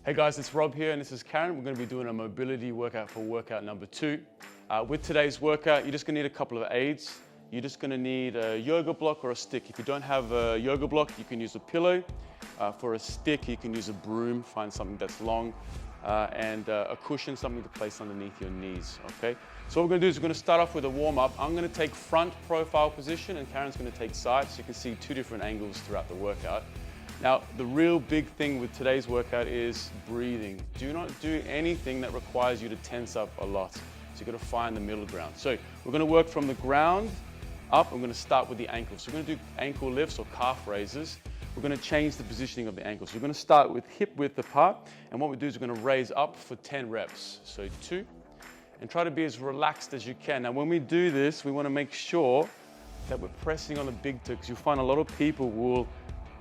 Hey guys, it's Rob here and this is Karen. We're going to be doing a mobility workout for workout number 2. With today's workout, you're just going to need a couple of aids. You're just going to need a yoga block or a stick. If you don't have a yoga block, you can use a pillow. For a stick, you can use a broom, find something that's long, and a cushion, something to place underneath your knees, okay? So what we're going to do is we're going to start off with a warm-up. I'm going to take front profile position and Karen's going to take side, so you can see 2 different angles throughout the workout. Now, the real big thing with today's workout is breathing. Do not do anything that requires you to tense up a lot. So you've got to find the middle ground. So we're going to work from the ground up. I'm going to start with the ankles. So we're going to do ankle lifts or calf raises. We're going to change the positioning of the ankles. We're going to start with hip width apart. And what we do is we're going to raise up for 10 reps. So 2, and try to be as relaxed as you can. Now, when we do this, we want to make sure that we're pressing on the big toe, because you'll find a lot of people will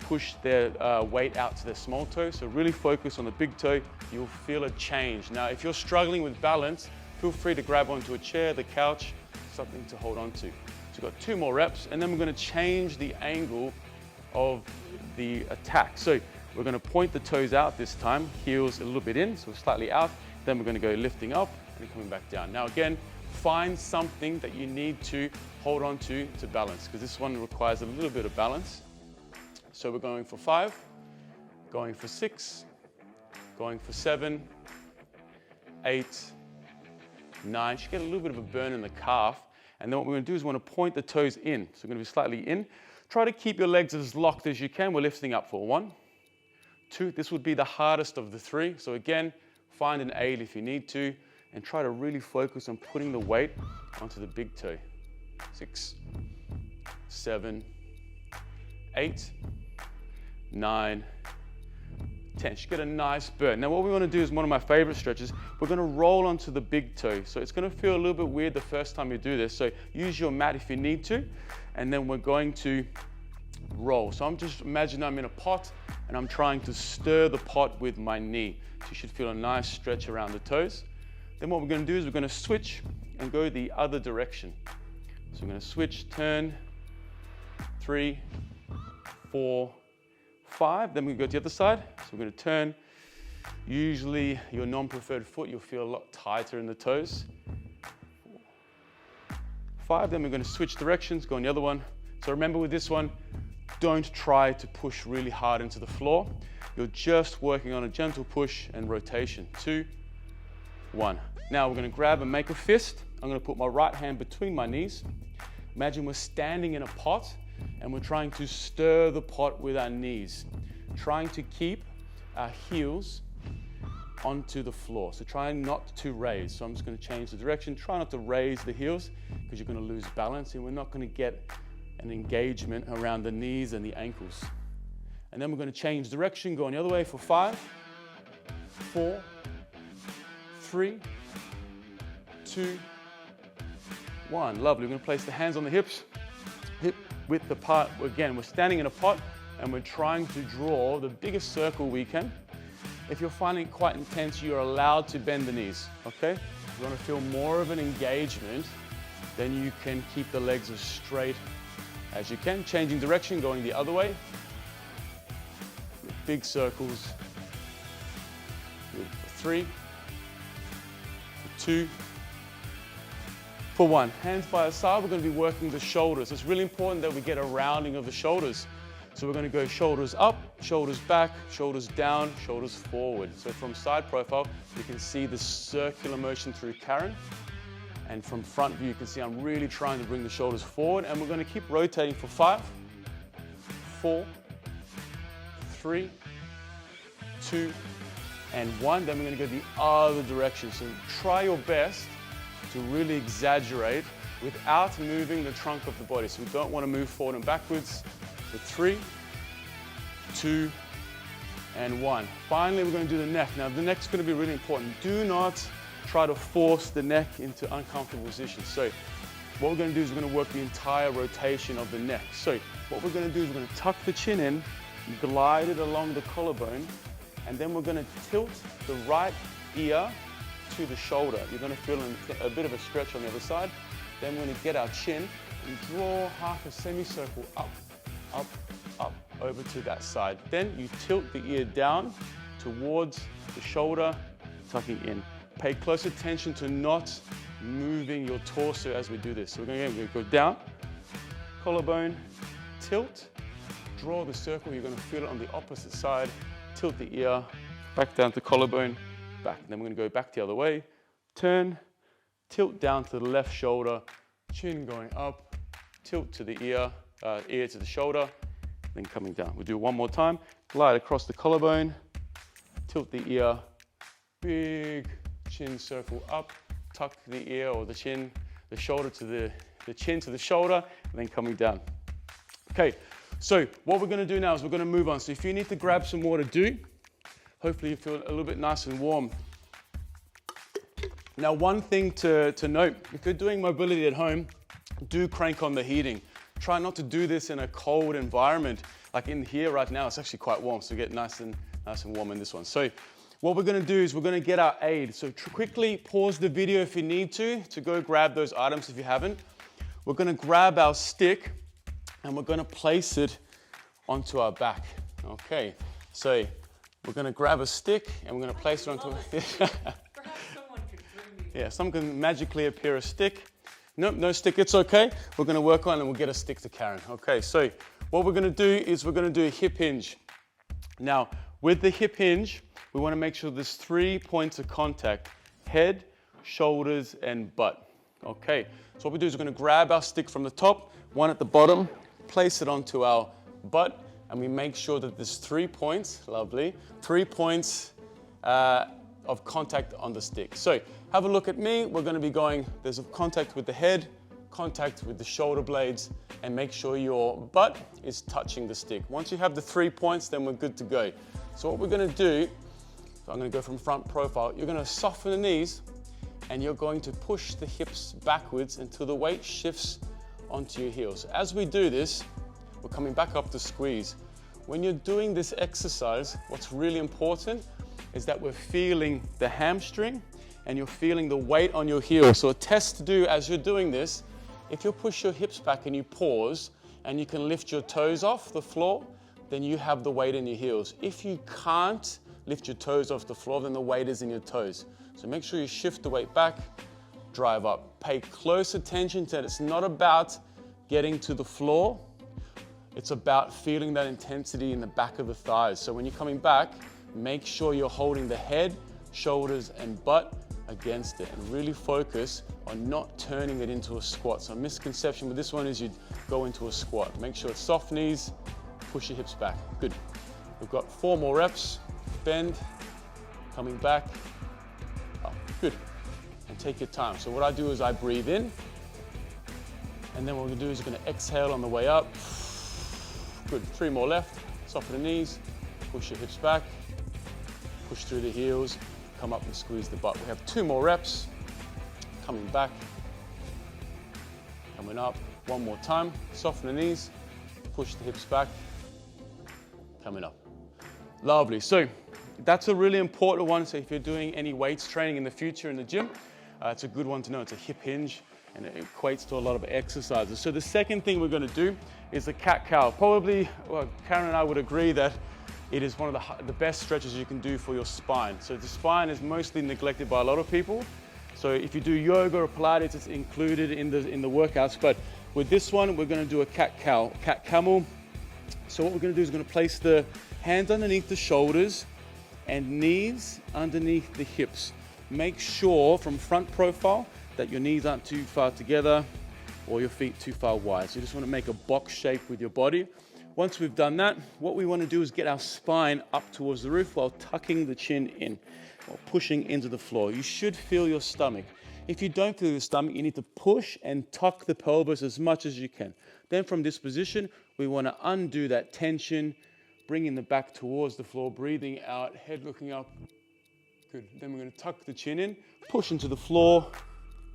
push their weight out to their small toe. So really focus on the big toe. You'll feel a change. Now, if you're struggling with balance, feel free to grab onto a chair, the couch, something to hold on to. So we've got 2 more reps, and then we're going to change the angle of the attack. So we're going to point the toes out this time, heels a little bit in, so slightly out. Then we're going to go lifting up and coming back down. Now again, find something that you need to hold on to balance, because this one requires a little bit of balance. So we're going for 5, going for 6, going for 7, 8, 9. You get a little bit of a burn in the calf. And then what we're going to do is we want to point the toes in. So we're going to be slightly in. Try to keep your legs as locked as you can. We're lifting up for 1, 2. This would be the hardest of the 3. So again, find an aid if you need to, and try to really focus on putting the weight onto the big toe. 6, 7, 8, 9, 10. You should get a nice burn. Now what we want to do is one of my favorite stretches. We're going to roll onto the big toe. So it's going to feel a little bit weird the first time you do this. So use your mat if you need to. And then we're going to roll. So I'm just imagine I'm in a pot and I'm trying to stir the pot with my knee. So you should feel a nice stretch around the toes. Then what we're going to do is we're going to switch and go the other direction. So we're going to switch, turn, 3, 4, 5. Then we go to the other side. So we're going to turn. Usually your non-preferred foot, you'll feel a lot tighter in the toes. 5. Then we're going to switch directions, go on the other one. So remember with this one, don't try to push really hard into the floor. You're just working on a gentle push and rotation. 2, 1. Now we're going to grab and make a fist. I'm going to put my right hand between my knees. Imagine we're standing in a pot and we're trying to stir the pot with our knees, trying to keep our heels onto the floor. So trying not to raise. So I'm just going to change the direction. Try not to raise the heels because you're going to lose balance and we're not going to get an engagement around the knees and the ankles. And then we're going to change direction, go on the other way for 5, 4, 3, 2, 1. Lovely. We're going to place the hands on the hips, hip width apart. Again, we're standing in a pot and we're trying to draw the biggest circle we can. If you're finding it quite intense, you're allowed to bend the knees, okay? If you want to feel more of an engagement, then you can keep the legs as straight as you can. Changing direction, going the other way. Big circles. 3, 2, for 1. Hands by our side, we're going to be working the shoulders. It's really important that we get a rounding of the shoulders. So we're going to go shoulders up, shoulders back, shoulders down, shoulders forward. So from side profile, you can see the circular motion through Karen. And from front view, you can see I'm really trying to bring the shoulders forward. And we're going to keep rotating for 5, 4, 3, 2, and 1. Then we're going to go the other direction. So try your best to really exaggerate without moving the trunk of the body. So we don't want to move forward and backwards. So 3, 2, and 1. Finally, we're going to do the neck. Now, the neck's going to be really important. Do not try to force the neck into uncomfortable positions. So what we're going to do is we're going to work the entire rotation of the neck. So what we're going to do is we're going to tuck the chin in, glide it along the collarbone, and then we're going to tilt the right ear to the shoulder. You're going to feel a bit of a stretch on the other side. Then we're going to get our chin and draw half a semicircle up, up, up, over to that side. Then you tilt the ear down towards the shoulder, tucking in. Pay close attention to not moving your torso as we do this. So we're going to go down, collarbone, tilt, draw the circle. You're going to feel it on the opposite side. Tilt the ear, back down to collarbone, back. Then we're going to go back the other way, turn, tilt down to the left shoulder, chin going up, tilt to the ear, ear to the shoulder, then coming down. We'll do it one more time. Glide across the collarbone, tilt the ear, big chin circle up, tuck the ear or the chin, the shoulder to the chin to the shoulder, and then coming down. Okay, so what we're going to do now is we're going to move on. So if you need to grab some water, do. Hopefully you feel a little bit nice and warm. Now, one thing to note, if you're doing mobility at home, do crank on the heating. Try not to do this in a cold environment. Like in here right now, it's actually quite warm, so get nice and warm in this one. So what we're going to do is we're going to get our aid. So quickly pause the video if you need to go grab those items if you haven't. We're going to grab our stick and we're going to place it onto our back. Okay, so we're going to grab a stick and we're going to place it onto Perhaps someone could bring me. Yeah, someone can magically appear a stick. Nope, no stick, it's okay. We're going to work on it and we'll get a stick to Karen. Okay, so what we're going to do is we're going to do a hip hinge. Now, with the hip hinge, we want to make sure there's 3 points of contact: head, shoulders, and butt. Okay, so what we do is we're going to grab our stick from the top, one at the bottom, place it onto our butt, and we make sure that there's 3 points, lovely, 3 points of contact on the stick. So have a look at me. We're going to be going, there's a contact with the head, contact with the shoulder blades, and make sure your butt is touching the stick. Once you have the 3 points, then we're good to go. So what we're going to do, so I'm going to go from front profile, you're going to soften the knees and you're going to push the hips backwards until the weight shifts onto your heels. As we do this, we're coming back up to squeeze. When you're doing this exercise, what's really important is that we're feeling the hamstring and you're feeling the weight on your heel. So a test to do as you're doing this, if you push your hips back and you pause and you can lift your toes off the floor, then you have the weight in your heels. If you can't lift your toes off the floor, then the weight is in your toes. So make sure you shift the weight back, drive up. Pay close attention to it. It's not about getting to the floor. It's about feeling that intensity in the back of the thighs. So when you're coming back, make sure you're holding the head, shoulders, and butt against it, and really focus on not turning it into a squat. So a misconception with this one is you go into a squat. Make sure it's soft knees, push your hips back. Good. We've got 4 more reps. Bend, coming back, up. Good. And take your time. So what I do is I breathe in, and then what we're going to do is we're going to exhale on the way up. Good. 3 more left. Soften the knees, push your hips back, push through the heels, come up and squeeze the butt. We have 2 more reps. Coming back, coming up. 1 more time. Soften the knees, push the hips back, coming up. Lovely. So that's a really important one. So if you're doing any weights training in the future in the gym, it's a good one to know. It's a hip hinge and it equates to a lot of exercises. So the second thing we're going to do is the cat-cow. Probably, well, Karen and I would agree that it is one of the best stretches you can do for your spine. So the spine is mostly neglected by a lot of people. So if you do yoga or Pilates, it's included in the workouts. But with this one, we're going to do a cat-cow, cat-camel. So what we're going to do is we're going to place the hands underneath the shoulders and knees underneath the hips. Make sure from front profile that your knees aren't too far together or your feet too far wide. So you just want to make a box shape with your body. Once we've done that, what we want to do is get our spine up towards the roof while tucking the chin in or pushing into the floor. You should feel your stomach. If you don't feel your stomach, you need to push and tuck the pelvis as much as you can. Then from this position, we want to undo that tension, bringing the back towards the floor, breathing out, head looking up. Good. Then we're going to tuck the chin in, push into the floor,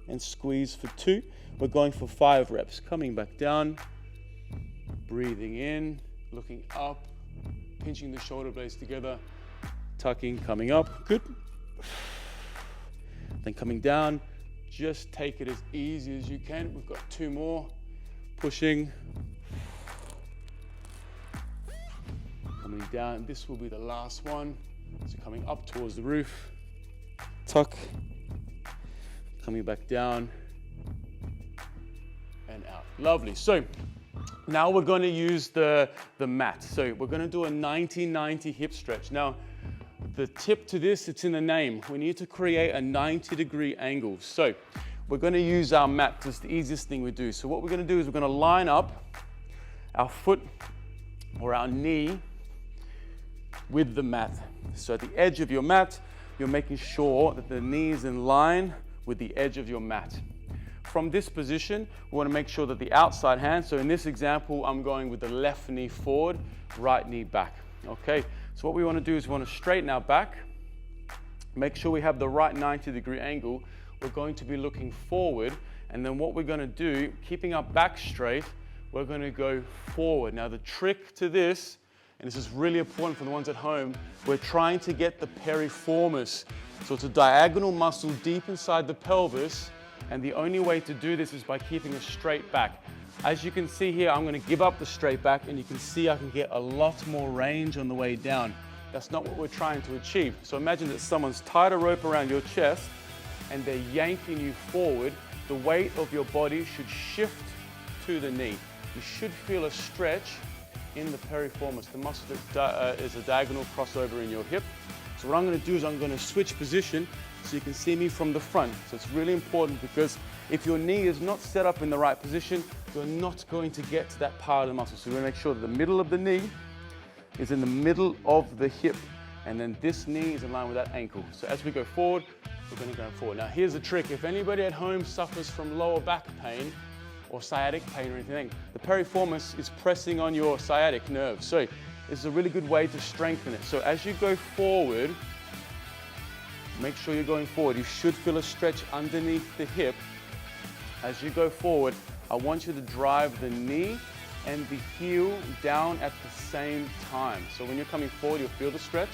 and squeeze for 2. We're going for 5 reps. Coming back down, breathing in, looking up, pinching the shoulder blades together, tucking, coming up. Good. Then coming down, just take it as easy as you can. We've got 2 more. Pushing. Coming down. This will be the last one. So coming up towards the roof, tuck, coming back down and out. Lovely. So now we're going to use the mat. So we're going to do a 90-90 hip stretch. Now, the tip to this, it's in the name. We need to create a 90-degree angle. So we're going to use our mat. It's the easiest thing we do. So what we're going to do is we're going to line up our foot or our knee with the mat. So at the edge of your mat, you're making sure that the knee is in line with the edge of your mat. From this position, we want to make sure that the outside hand, so in this example, I'm going with the left knee forward, right knee back. Okay, so what we want to do is we want to straighten our back, make sure we have the right 90-degree angle. We're going to be looking forward, and then what we're going to do, keeping our back straight, we're going to go forward. Now the trick to this, and this is really important for the ones at home, we're trying to get the piriformis. So it's a diagonal muscle deep inside the pelvis, and the only way to do this is by keeping a straight back. As you can see here, I'm going to give up the straight back, and you can see I can get a lot more range on the way down. That's not what we're trying to achieve. So imagine that someone's tied a rope around your chest and they're yanking you forward. The weight of your body should shift to the knee. You should feel a stretch in the piriformis, the muscle that is a diagonal crossover in your hip. So what I'm going to do is I'm going to switch position so you can see me from the front. So it's really important, because if your knee is not set up in the right position, you're not going to get to that part of the muscle. So we're going to make sure that the middle of the knee is in the middle of the hip, and then this knee is in line with that ankle. So as we go forward, we're going to go forward. Now here's the trick. If anybody at home suffers from lower back pain or sciatic pain or anything, the piriformis is pressing on your sciatic nerve. So this is a really good way to strengthen it. So as you go forward, make sure you're going forward. You should feel a stretch underneath the hip. As you go forward, I want you to drive the knee and the heel down at the same time. So when you're coming forward, you'll feel the stretch,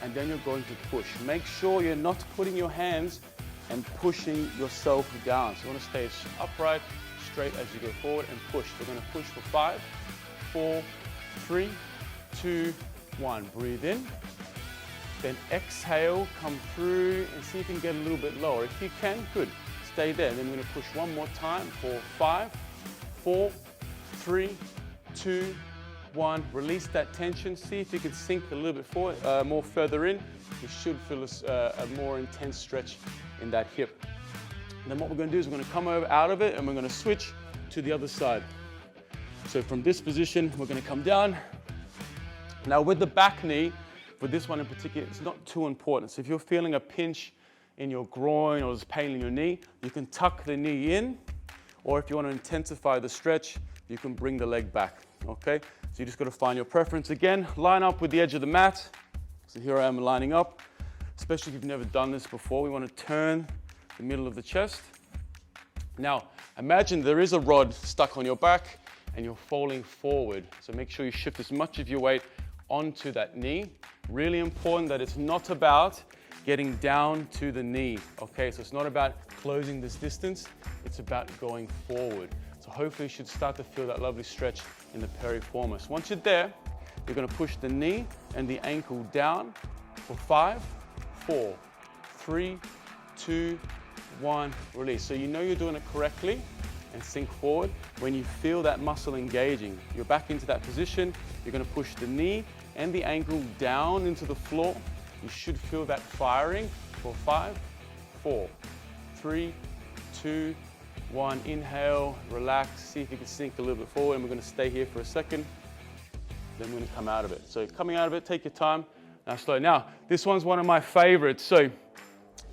and then you're going to push. Make sure you're not putting your hands and pushing yourself down. So you want to stay upright, straight as you go forward and push. We're going to push for 5, 4, 3, 2, 1. Breathe in. Then exhale, come through and see if you can get a little bit lower. If you can, good. Stay there. Then we're going to push one more time for 5, 4, 3, 2, 1. Release that tension. See if you can sink a little bit forward, more further in. You should feel a more intense stretch in that hip. And then what we're going to do is we're going to come over out of it, and we're going to switch to the other side. So from this position, we're going to come down. Now with the back knee, for this one in particular, it's not too important. So if you're feeling a pinch in your groin or there's pain in your knee, you can tuck the knee in, or if you want to intensify the stretch, you can bring the leg back, okay? So you just got to find your preference. Again, line up with the edge of the mat. So here I am lining up, especially if you've never done this before. We want to turn the middle of the chest. Now, imagine there is a rod stuck on your back and you're falling forward. So make sure you shift as much of your weight onto that knee. Really important that it's not about getting down to the knee, okay? So it's not about closing this distance, it's about going forward. So hopefully you should start to feel that lovely stretch in the piriformis. Once you're there, you're gonna push the knee and the ankle down for 5, 4, 3, 2, 1, release. So you know you're doing it correctly, and sink forward. When you feel that muscle engaging, you're back into that position. You're gonna push the knee and the ankle down into the floor. You should feel that firing for 5, 4, 3, 2, 1. Inhale, relax, see if you can sink a little bit forward, and we're gonna stay here for a second. Then we're gonna come out of it. So coming out of it, take your time. Now slow. Now, this one's one of my favorites. So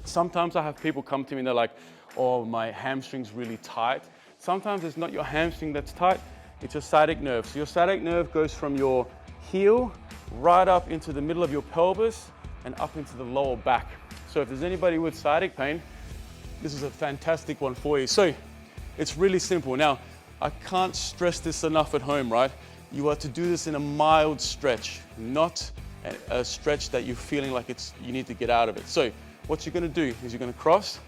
sometimes I have people come to me and they're like, oh, my hamstring's really tight. Sometimes it's not your hamstring that's tight, it's your sciatic nerve. So your sciatic nerve goes from your heel right up into the middle of your pelvis and up into the lower back. So if there's anybody with sciatic pain, this is a fantastic one for you. So it's really simple. Now, I can't stress this enough at home, right? You are to do this in a mild stretch, not a stretch that you're feeling like you need to get out of it. So what you're gonna do is you're gonna cross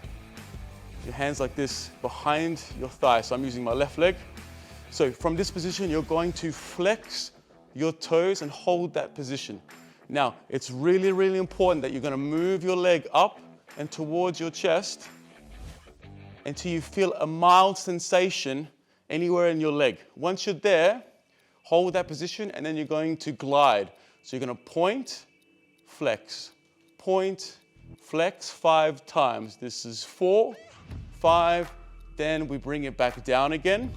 your hands like this behind your thigh. So I'm using my left leg. So from this position, you're going to flex your toes and hold that position. Now, it's really, really important that you're gonna move your leg up and towards your chest until you feel a mild sensation anywhere in your leg. Once you're there, hold that position and then you're going to glide. So you're gonna point, flex, 5 times. This is 4, 5, then we bring it back down again.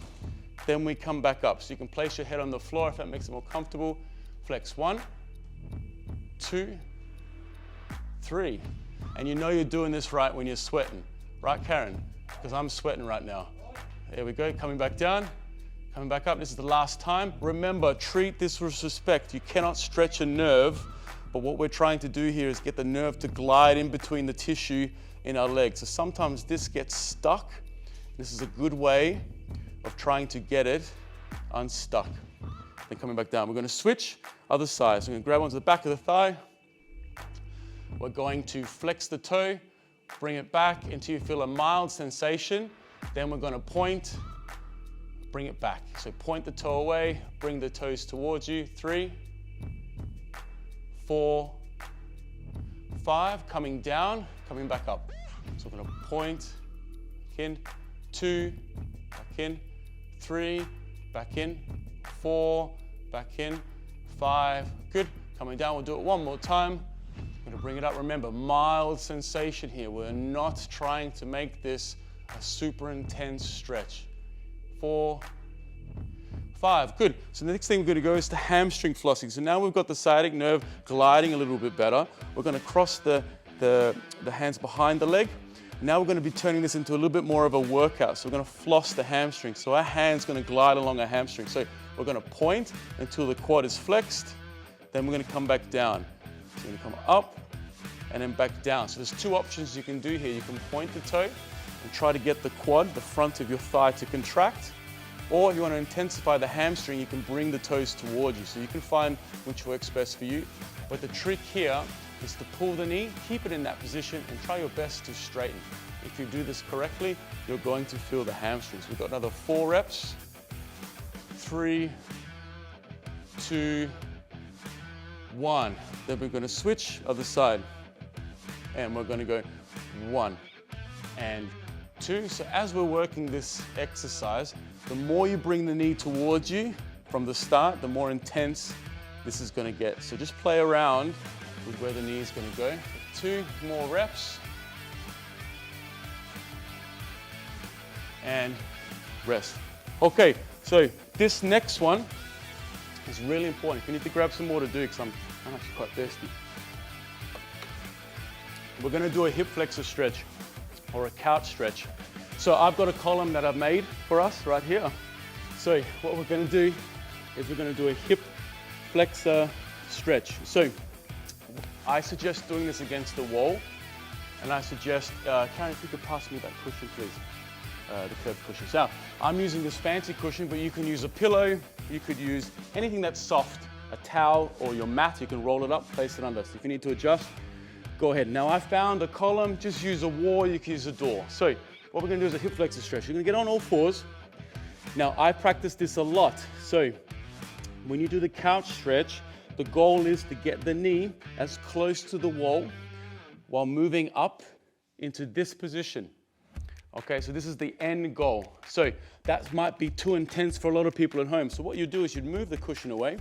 Then we come back up. So you can place your head on the floor if that makes it more comfortable. Flex 1, 2, 3. And you know you're doing this right when you're sweating. Right, Karen? Because I'm sweating right now. There we go, coming back down, coming back up. This is the last time. Remember, treat this with respect. You cannot stretch a nerve, but what we're trying to do here is get the nerve to glide in between the tissue in our legs. So sometimes this gets stuck. This is a good way of trying to get it unstuck. Then coming back down. We're going to switch other side. So I'm going to grab onto the back of the thigh. We're going to flex the toe, bring it back until you feel a mild sensation. Then we're going to point, bring it back. So point the toe away, bring the toes towards you. 3, 4, 5, coming down, coming back up. So we're going to point, in, 2, back in, 3, back in, 4, back in, 5, good. Coming down, we'll do it one more time. I'm going to bring it up. Remember, mild sensation here. We're not trying to make this a super intense stretch. 4, 5, good. So the next thing we're going to go is to hamstring flossing. So now we've got the sciatic nerve gliding a little bit better. We're going to cross the hands behind the leg. Now we're going to be turning this into a little bit more of a workout. So we're going to floss the hamstring. So our hand's going to glide along our hamstring. So we're going to point until the quad is flexed. Then we're going to come back down. So you're going to come up and then back down. So there's 2 options you can do here. You can point the toe and try to get the quad, the front of your thigh, to contract. Or if you want to intensify the hamstring, you can bring the toes towards you. So you can find which works best for you. But the trick here is to pull the knee, keep it in that position, and try your best to straighten. If you do this correctly, you're going to feel the hamstrings. We've got another 4 reps. 3, 2, 1. Then we're going to switch other side. And we're going to go 1 and 2. So as we're working this exercise, the more you bring the knee towards you from the start, the more intense this is going to get. So just play around with where the knee is going to go. 2 more reps. And rest. Okay, so this next one is really important. If you need to grab some more to do, because I'm actually quite thirsty. We're going to do a hip flexor stretch or a couch stretch. So I've got a column that I've made for us right here. So what we're going to do is we're going to do a hip flexor stretch. So I suggest doing this against the wall, and I suggest, Karen, if you could pass me that cushion, please, the curved cushion. So I'm using this fancy cushion, but you can use a pillow, you could use anything that's soft, a towel or your mat. You can roll it up, place it under. So if you need to adjust, go ahead. Now I found a column, just use a wall, you can use a door. So what we're going to do is a hip flexor stretch. You're going to get on all 4s. Now I practice this a lot. So when you do the couch stretch, the goal is to get the knee as close to the wall while moving up into this position. Okay, so this is the end goal. So that might be too intense for a lot of people at home. So what you do is you'd move the cushion away,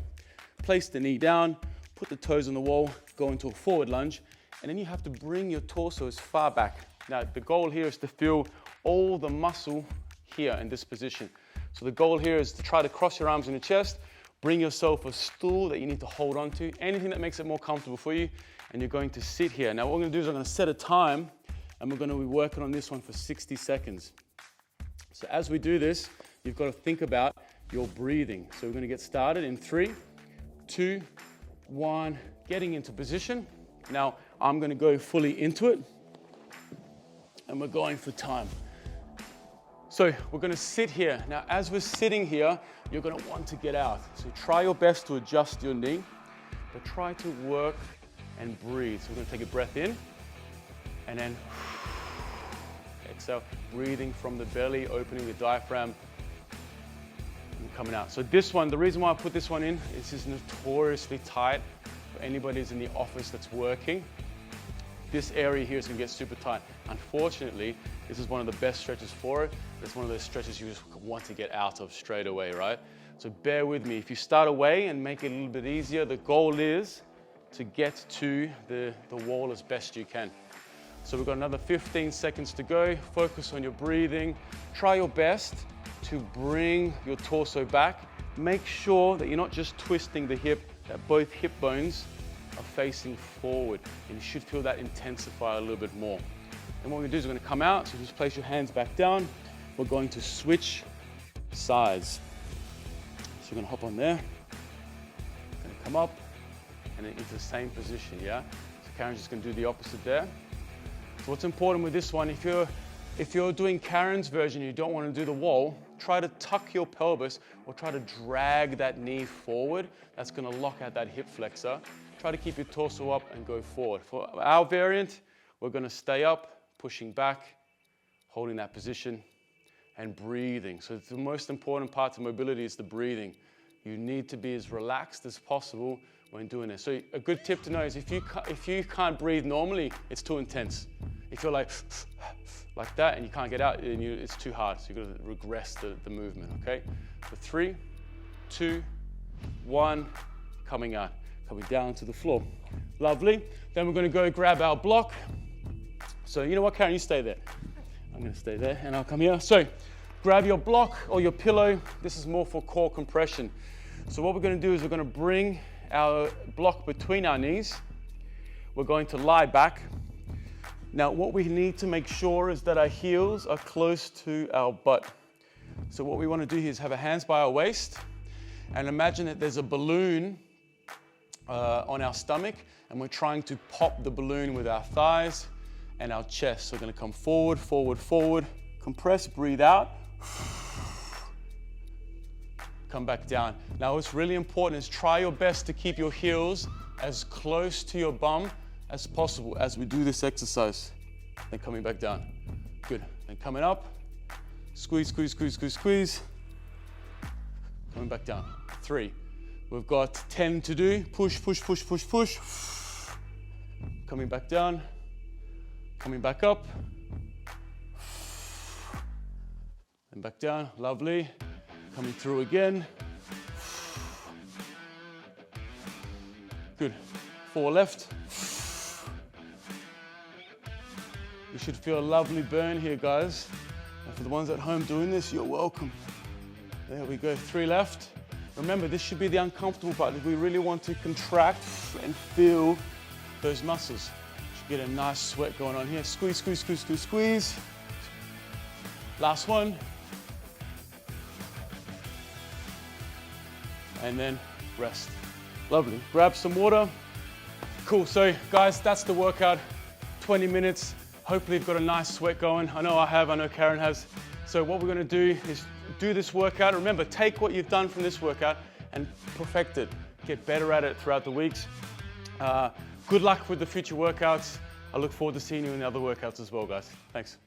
place the knee down, put the toes on the wall, go into a forward lunge, and then you have to bring your torso as far back. Now the goal here is to feel all the muscle here in this position. So the goal here is to try to cross your arms in your chest, bring yourself a stool that you need to hold on to, anything that makes it more comfortable for you, and you're going to sit here. Now what we're going to do is I'm going to set a time, and we're going to be working on this one for 60 seconds. So as we do this, you've got to think about your breathing. So we're going to get started in 3, 2, 1, getting into position. Now I'm going to go fully into it, and we're going for time. So we're going to sit here. Now as we're sitting here, you're going to want to get out. So try your best to adjust your knee, but try to work and breathe. So we're going to take a breath in, and then exhale, breathing from the belly, opening the diaphragm, and coming out. So this one, the reason why I put this one in is it's notoriously tight. anybody who's in the office that's working, this area here is going to get super tight. Unfortunately, this is one of the best stretches for it. It's one of those stretches you just want to get out of straight away, right? So bear with me. If you start away and make it a little bit easier, the goal is to get to the wall as best you can. So we've got another 15 seconds to go. Focus on your breathing. Try your best to bring your torso back. Make sure that you're not just twisting the hip, that both hip bones are facing forward. And you should feel that intensify a little bit more. And what we're gonna do is we're gonna come out, so just place your hands back down. We're going to switch sides. So we're gonna hop on there, gonna come up, and then into the same position, yeah? So Karen's just gonna do the opposite there. So what's important with this one, if you're doing Karen's version, you don't want to do the wall, try to tuck your pelvis or try to drag that knee forward. That's going to lock out that hip flexor. Try to keep your torso up and go forward. For our variant, we're going to stay up, pushing back, holding that position, and breathing. So the most important part of mobility is the breathing. You need to be as relaxed as possible when doing this. So a good tip to know is if you can't breathe normally, it's too intense. If you're like that and you can't get out, it's too hard. So you've got to regress the movement, okay? So 3, 2, 1, coming out, coming down to the floor. Lovely. Then we're going to go grab our block. So you know what, Karen, you stay there. I'm going to stay there and I'll come here. So grab your block or your pillow. This is more for core compression. So what we're going to do is we're going to bring our block between our knees. We're going to lie back. Now, what we need to make sure is that our heels are close to our butt. So what we want to do here is have our hands by our waist and imagine that there's a balloon on our stomach and we're trying to pop the balloon with our thighs and our chest. So we're going to come forward, forward, forward, compress, breathe out. Come back down. Now what's really important is try your best to keep your heels as close to your bum as possible as we do this exercise. Then coming back down. Good. Then coming up. Squeeze, squeeze, squeeze, squeeze, squeeze. Coming back down. 3. We've got 10 to do. Push, push, push, push, push. Coming back down. Coming back up. And back down. Lovely. Coming through again. Good. 4 left. You should feel a lovely burn here, guys. And for the ones at home doing this, you're welcome. There we go. 3 left. Remember, this should be the uncomfortable part. If we really want to contract and feel those muscles, you should get a nice sweat going on here. Squeeze, squeeze, squeeze, squeeze, squeeze. Last one. And then rest. Lovely. Grab some water. Cool. So guys, that's the workout. 20 minutes. Hopefully you've got a nice sweat going. I know I have, I know Karen has. So what we're gonna do is do this workout. Remember, take what you've done from this workout and perfect it. Get better at it throughout the weeks. Good luck with the future workouts. I look forward to seeing you in the other workouts as well, guys. Thanks.